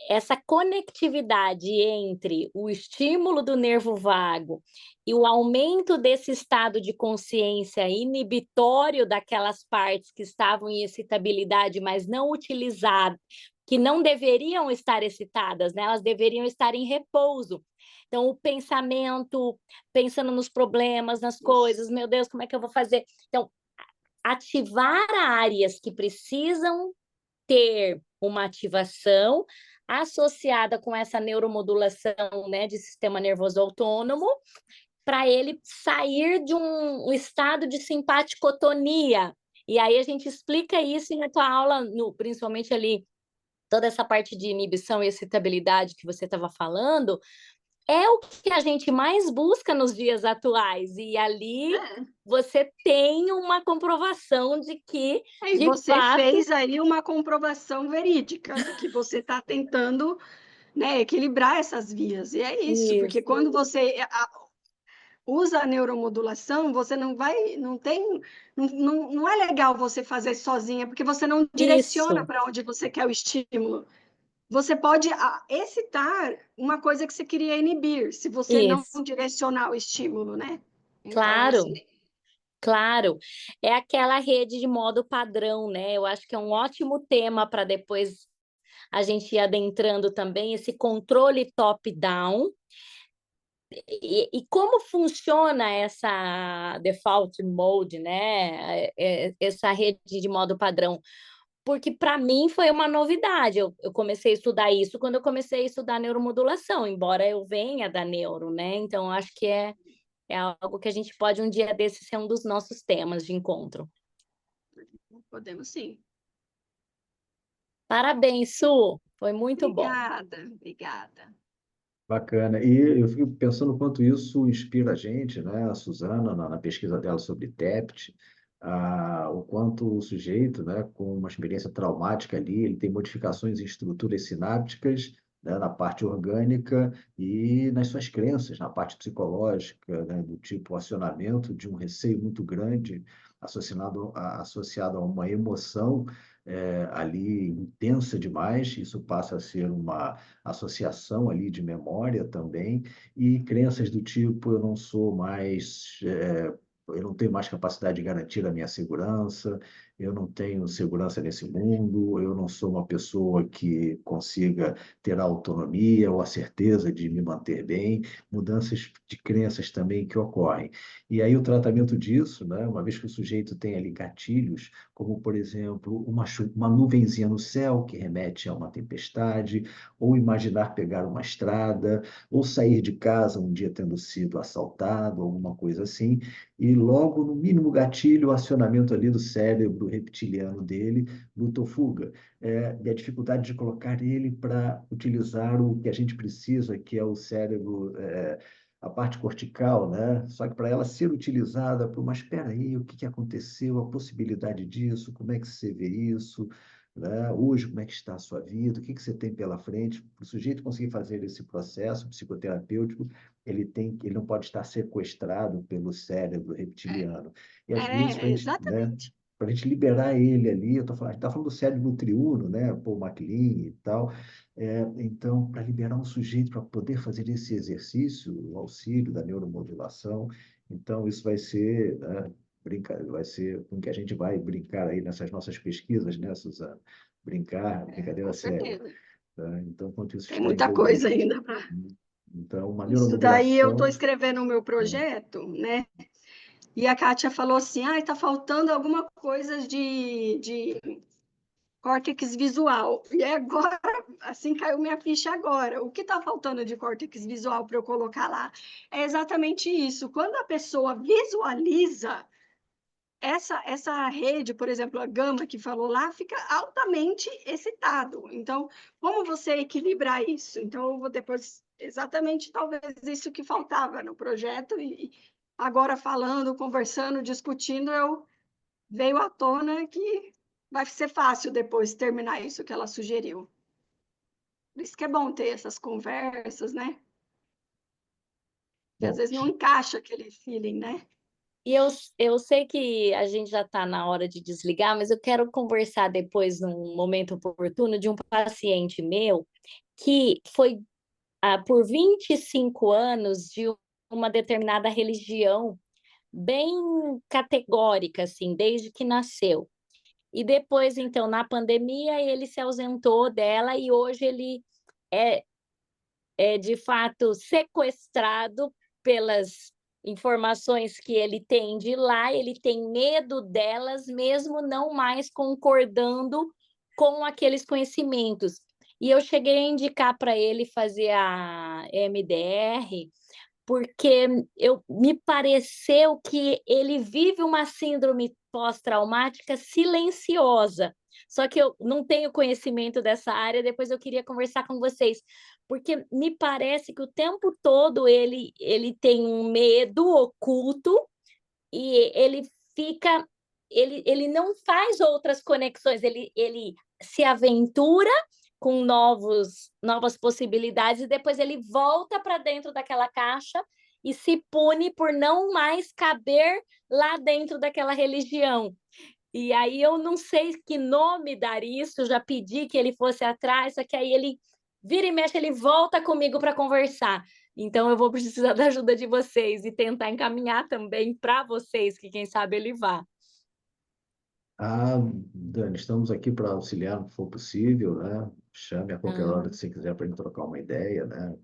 Essa conectividade entre o estímulo do nervo vago e o aumento desse estado de consciência inibitório daquelas partes que estavam em excitabilidade, mas não utilizadas, que não deveriam estar excitadas, né? Elas deveriam estar em repouso. Então, o pensamento, pensando nos problemas, nas coisas, meu Deus, como é que eu vou fazer? Então, ativar áreas que precisam ter uma ativação associada com essa neuromodulação, né, de sistema nervoso autônomo, para ele sair de um estado de simpaticotonia. E aí a gente explica isso na tua aula, principalmente ali, toda essa parte de inibição e excitabilidade que você estava falando, é o que a gente mais busca nos dias atuais. E ali você tem uma comprovação de que, E de você fato, fez aí uma comprovação verídica de que você está tentando, né, equilibrar essas vias. E é isso, porque quando você usa a neuromodulação, você não é legal você fazer sozinha, porque você não direciona isso, para onde você quer o estímulo. Você pode excitar uma coisa que você queria inibir, se você não isso. direcionar o estímulo, né? Então, Claro, assim, claro. É aquela rede de modo padrão, né? Eu acho que é um ótimo tema para depois a gente ir adentrando também esse controle top-down. E como funciona essa default mode, né? Essa rede de modo padrão? Porque para mim foi uma novidade. Eu comecei a estudar isso quando eu comecei a estudar neuromodulação, embora eu venha da neuro, né? Então, acho que é algo que a gente pode um dia desses ser um dos nossos temas de encontro. podemos sim. Parabéns, Su! Foi muito bom. Obrigada, obrigada. Bacana. E eu fico pensando o quanto isso inspira a gente, né? A Suzana, na pesquisa dela sobre TEPT, o quanto o sujeito, né, com uma experiência traumática ali, ele tem modificações em estruturas sinápticas, né, na parte orgânica e nas suas crenças, na parte psicológica, né, do tipo acionamento de um receio muito grande associado a uma emoção ali intensa demais. Isso passa a ser uma associação ali de memória também, e crenças do tipo, eu não tenho mais capacidade de garantir a minha segurança, eu não tenho segurança nesse mundo, eu não sou uma pessoa que consiga ter a autonomia ou a certeza de me manter bem, mudanças de crenças também que ocorrem. E aí o tratamento disso, né, uma vez que o sujeito tem ali gatilhos, como, por exemplo, uma nuvenzinha no céu que remete a uma tempestade, ou imaginar pegar uma estrada, ou sair de casa um dia tendo sido assaltado, alguma coisa assim, e logo, no mínimo gatilho, o acionamento ali do cérebro reptiliano dele, luta ou fuga. E a dificuldade de colocar ele para utilizar o que a gente precisa, que é o cérebro, a parte cortical, né? Só que para ela ser utilizada, mas espera aí, o que que aconteceu, a possibilidade disso, como é que você vê isso, né? Hoje, como é que está a sua vida, o que que você tem pela frente? Para o sujeito conseguir fazer esse processo psicoterapêutico, ele não pode estar sequestrado pelo cérebro reptiliano. E às vezes, né, Exatamente. para a gente liberar ele ali, a gente está falando do cérebro triuno, né, Paul MacLean e tal. Então, para liberar um sujeito para poder fazer esse exercício, o auxílio da neuromodulação, então isso vai ser, né, vai ser com que a gente vai brincar aí nessas nossas pesquisas, né, Suzana? Brincar, brincadeira Com séria. certeza. Tá? Então, enquanto isso Tem está muita envolvido. coisa ainda para. Então, uma Isso daí eu estou neuromodulação. escrevendo o meu projeto, né? E a Kátia falou assim: ah, está faltando alguma coisa de córtex visual. E agora, assim caiu minha ficha agora. O que está faltando de córtex visual para eu colocar lá? É exatamente isso. Quando a pessoa visualiza, essa rede, por exemplo, a gama que falou lá, fica altamente excitado. Então, como você equilibrar isso? Então, eu vou depois, exatamente, talvez isso que faltava no projeto, e agora falando, conversando, discutindo, veio à tona que vai ser fácil depois terminar isso que ela sugeriu. Por isso que é bom ter essas conversas, né? Que às Bom, vezes não encaixa aquele feeling, né? E eu sei que a gente já está na hora de desligar, mas eu quero conversar depois, num momento oportuno, de um paciente meu que foi por 25 anos de uma determinada religião bem categórica, assim, desde que nasceu. E depois, então, na pandemia, ele se ausentou dela e hoje ele é, é de fato sequestrado pelas informações que ele tem de lá, ele tem medo delas, mesmo não mais concordando com aqueles conhecimentos. E eu cheguei a indicar para ele fazer a MDR, porque me pareceu que ele vive uma síndrome pós-traumática silenciosa. Só que eu não tenho conhecimento dessa área, depois eu queria conversar com vocês, porque me parece que o tempo todo ele tem um medo oculto e ele fica. Ele não faz outras conexões, ele se aventura com novas possibilidades e depois ele volta para dentro daquela caixa e se pune por não mais caber lá dentro daquela religião. E aí eu não sei que nome dar isso, já pedi que ele fosse atrás, só que aí ele vira e mexe, ele volta comigo para conversar. Então eu vou precisar da ajuda de vocês e tentar encaminhar também para vocês, que quem sabe ele vá. Dani, estamos aqui para auxiliar no que for possível, né? Chame a qualquer hora que Uhum. você quiser para a gente trocar uma ideia, né?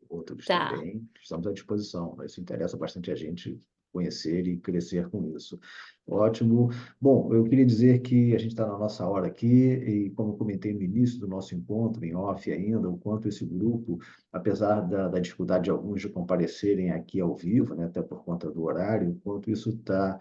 Outros Tá, também, estamos à disposição. Isso interessa bastante a gente conhecer e crescer com isso. Ótimo. Bom, eu queria dizer que a gente está na nossa hora aqui e, como eu comentei no início do nosso encontro, em off ainda, o quanto esse grupo, apesar da dificuldade de alguns de comparecerem aqui ao vivo, né, até por conta do horário, o quanto isso está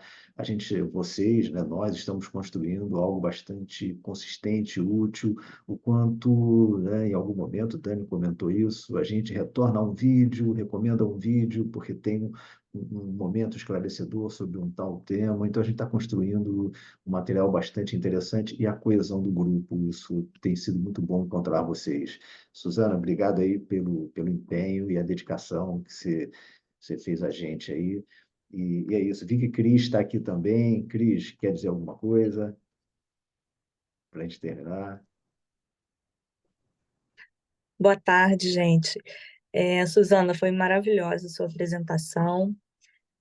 vocês, né, nós estamos construindo algo bastante consistente, útil, o quanto, né, em algum momento, o Dani comentou isso, a gente retorna a um vídeo, recomenda um vídeo, porque tem um momento esclarecedor sobre um tal tema, então a gente está construindo um material bastante interessante e a coesão do grupo, isso tem sido muito bom encontrar vocês. Suzana, obrigado aí pelo empenho e a dedicação que você fez a gente aí. E é isso. Vi que Cris está aqui também. Cris, quer dizer alguma coisa para a gente terminar? Boa tarde, gente. Suzana, foi maravilhosa a sua apresentação.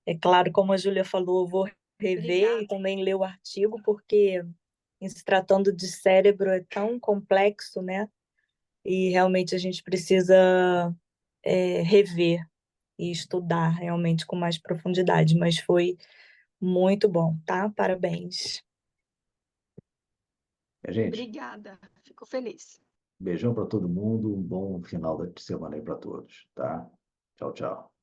É claro, como a Júlia falou, eu vou rever Obrigada. e também ler o artigo, porque em se tratando de cérebro é tão complexo, né? E realmente a gente precisa rever e estudar realmente com mais profundidade, mas foi muito bom, tá? Parabéns. Gente, Obrigada, fico feliz. beijão para todo mundo, um bom final de semana aí para todos, tá? Tchau, tchau.